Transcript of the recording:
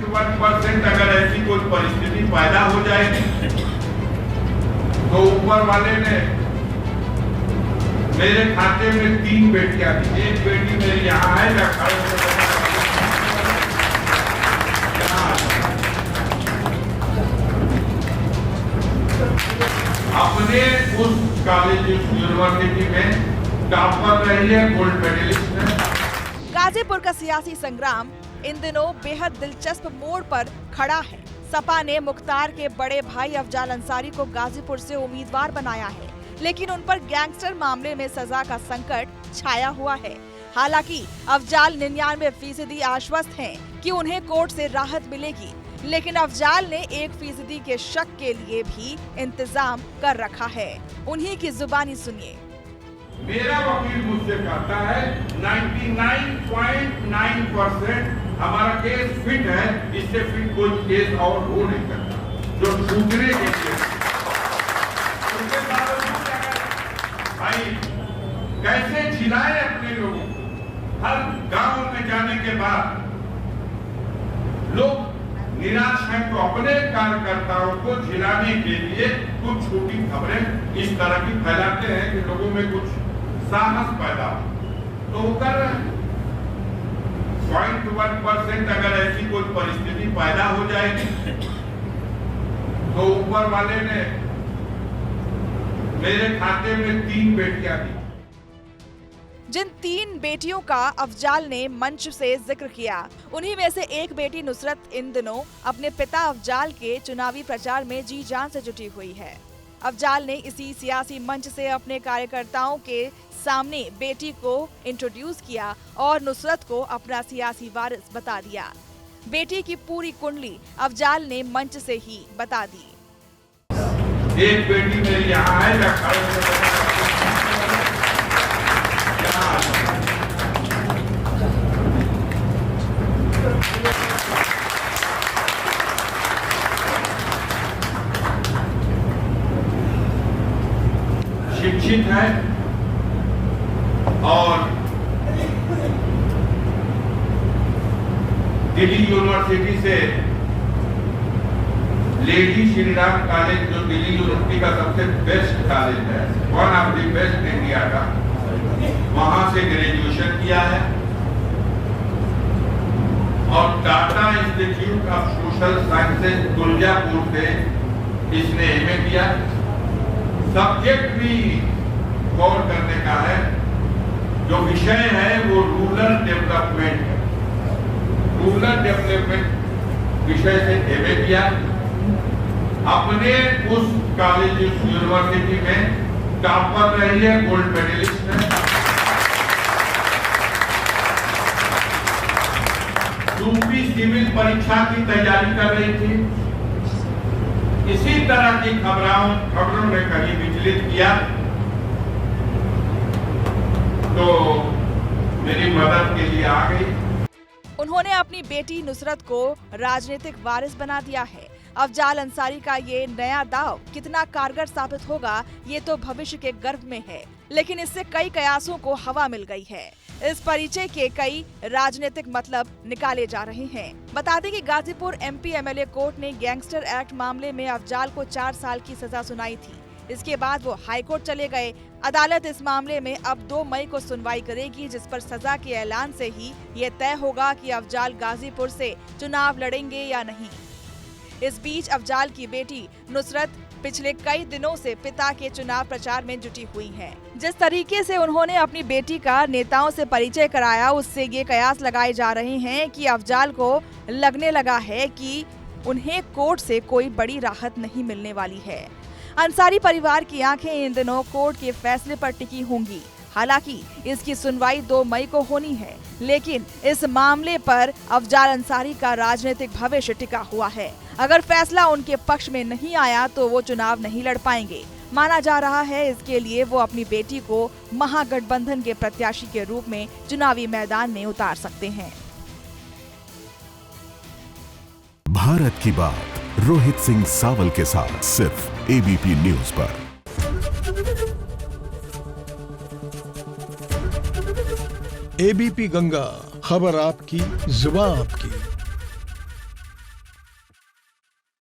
0.1% अगर ऐसी कोई परिस्थिति पैदा हो जाएगी तो ऊपर वाले ने मेरे खाते में 3 बेटियां दी। एक बेटी मेरी यहाँ है या अपने उस कॉलेज यूनिवर्सिटी में टॉपर रही है, गोल्ड मेडलिस्ट है। गाजीपुर का सियासी संग्राम इन दिनों बेहद दिलचस्प मोड़ पर खड़ा है। सपा ने मुख्तार के बड़े भाई अफजाल अंसारी को गाजीपुर से उम्मीदवार बनाया है, लेकिन उन पर गैंगस्टर मामले में सजा का संकट छाया हुआ है। हालांकि अफजाल 99% आश्वस्त हैं कि उन्हें कोर्ट से राहत मिलेगी, लेकिन अफजाल ने 1% के शक के लिए भी इंतजाम कर रखा है। उन्हीं की जुबानी सुनिए। मेरा वकील मुझसे कहता है 99.9% हमारा केस फिट है, इससे फिट कोई केस और हो नहीं सकता जो छूटने के केस। उसके बावजूद भाई कैसे झिलाए अपने लोगों को। हर गांव में जाने के बाद लोग निराश हैं तो अपने कार्यकर्ताओं को झिलाने के लिए कुछ छोटी खबरें इस तरह की फैलाते हैं कि लोगों में कुछ साहस पैदा हो, तो वो कर रहे हैं। 0.1% अगर ऐसी कोई परिस्थिति पैदा हो जाएगी तो ऊपर वाले ने मेरे खाते में 3 बेटियां दी। जिन 3 बेटियों का अफजाल ने मंच से जिक्र किया, उन्हीं में से एक बेटी नुसरत इन दिनों अपने पिता अफजाल के चुनावी प्रचार में जी जान से जुटी हुई है। अफजाल ने इसी सियासी मंच से अपने कार्यकर्ताओं के सामने बेटी को इंट्रोड्यूस किया और नुसरत को अपना सियासी वारिस बता दिया। बेटी की पूरी कुंडली अफजाल ने मंच से ही बता दी। एक बेटी मेरी यहाँ है या शिक्षित है और दिल्ली यूनिवर्सिटी से लेडी श्रीराम कॉलेज, जो दिल्ली यूनिवर्सिटी का सबसे बेस्ट कॉलेज है, one of the best India का, वहां से ग्रेजुएशन किया है और Tata institute of social sciences Durgapur से इसने एमए किया। सब्जेक्ट भी गौर करने का है, जो विषय है वो रूरल डेवलपमेंट है। रूरल डेवलपमेंट विषय से एमए किया। अपने उस कॉलेज यूनिवर्सिटी में टॉपर रही है, गोल्ड मेडलिस्ट है। यूपी सिविल परीक्षा की तैयारी कर रही थी। इसी तरह की खबरों ने कहीं विचलित किया तो मेरी मदद के लिए आ गई। उन्होंने अपनी बेटी नुसरत को राजनीतिक वारिस बना दिया है। अफजाल अंसारी का ये नया दाव कितना कारगर साबित होगा, ये तो भविष्य के गर्भ में है, लेकिन इससे कई कयासों को हवा मिल गई है। इस परिचय के कई राजनीतिक मतलब निकाले जा रहे हैं। बता दें कि गाजीपुर एमपी एमएलए कोर्ट ने गैंगस्टर एक्ट मामले में अफजाल को 4 साल की सजा सुनाई थी। इसके बाद वो हाईकोर्ट चले गए। अदालत इस मामले में अब 2 मई को सुनवाई करेगी, जिस पर सजा के ऐलान से ही ये तय होगा कि अफजाल गाजीपुर से चुनाव लड़ेंगे या नहीं। इस बीच अफजाल की बेटी नुसरत पिछले कई दिनों से पिता के चुनाव प्रचार में जुटी हुई हैं। जिस तरीके से उन्होंने अपनी बेटी का नेताओं से परिचय कराया, उससे ये कयास लगाए जा रहे हैं कि अफजाल को लगने लगा है कि उन्हें कोर्ट से कोई बड़ी राहत नहीं मिलने वाली है। अंसारी परिवार की आंखें इन दिनों कोर्ट के फैसले पर टिकी होंगी। हालांकि इसकी सुनवाई 2 मई को होनी है, लेकिन इस मामले पर अफजाल अंसारी का राजनीतिक भविष्य टिका हुआ है। अगर फैसला उनके पक्ष में नहीं आया तो वो चुनाव नहीं लड़ पाएंगे। माना जा रहा है इसके लिए वो अपनी बेटी को महागठबंधन के प्रत्याशी के रूप में चुनावी मैदान में उतार सकते हैं। भारत की बात रोहित सिंह सावल के साथ सिर्फ एबीपी न्यूज पर। एबीपी गंगा, खबर आपकी, जुबान आपकी।